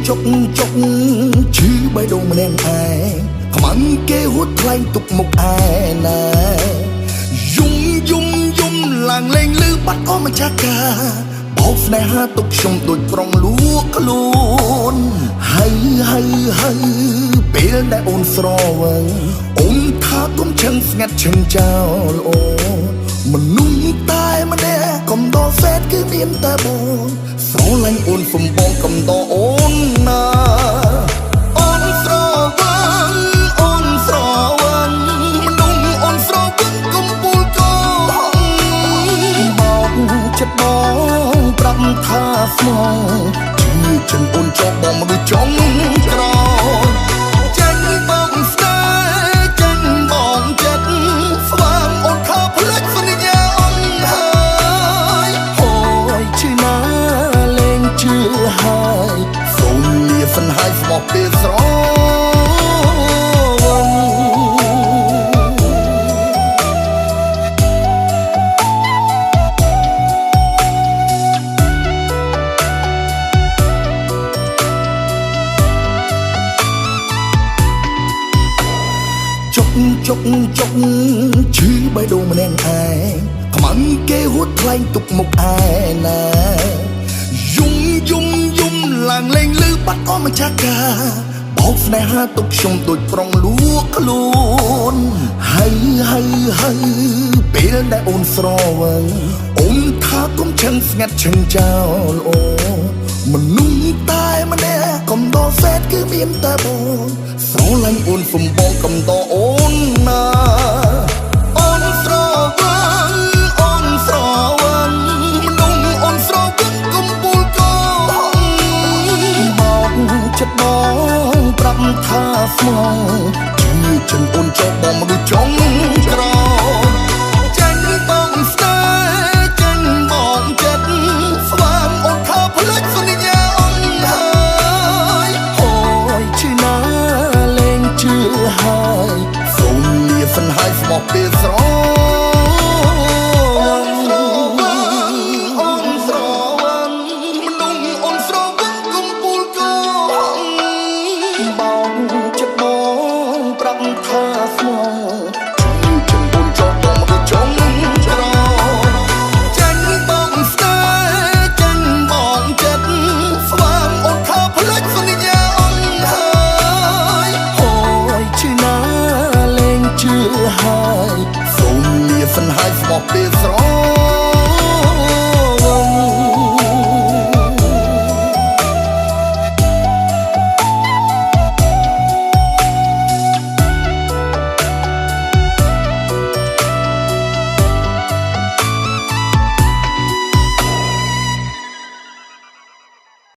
ចុកឈឺបេះដូងម្នាក់ឯងខ្មាំងគេហួតថ្លែងទុកមុខឯណាយំឡើងលេងលឺបាត់អស់ម្ចាស់កាបោកស្នេហាទុកខ្ញុំដូចប្រុងលួកខ្លួនហើយពេលដែលអូនស្រវឹងអូនថាគុំឆឹងស្ងាត់ឆឹងចោលអូមនុស្សតែម្នាក់កំដរសេតគឺមានតែបងស្រឡាញ់អូនសំបងកំដរអូនណាអូនស្រវឹងមនុស្សអូនស្រវឹងកំពូលកោបោកចិត្តបងប្រាប់ថាស្មងជឿចិនអូនចោលបងមនុស្សចង់ក្រចាញ់បងស្នេហ៍ចាញ់បងចិត្តស្វាងអូនថាផ្លេចសន្យាអូនហើយហើយឈឺណាលេងជឿហើយសូមលាសិនហើយស្មោះពេលស្រចុកឈឺបេះដូងម្នាក់ឯងខ្មាំងគេហួតថ្លែងទុកមុខឯណាយំឡើងលេងលឺបាត់អស់ម្ចាស់កាបោកស្នេហាទុកខ្ញុំដូចប្រុងលួកខ្លួនហើយពេលដែលអូនស្រវឹងអូនថាគុំឆឹងស្ងាត់ឆឹងចោលអូមនុស្សតែម្នាក់កំដរសេតគឺមានតែបងស្រឡាញ់អូនសំបងកំដរអូនណាអូនស្រវឹងមនុស្សអូនស្រវឹងកំពូលកោបោកចិត្តបងប្រាប់ថាស្មងជឿចិនអូនចោលបងមនុស្សចង់ក្រចាញ់បងស្នេហ៍ចាញ់បងចិត្តស្វាងអូនថាផ្លេចសន្យាអូនហើយហើយឈឺណាលេងជឿហើយសូមលាសិនហើយស្មោះពេលស្រហើយសូមលាសិនហើយស្មោះពេលស្រ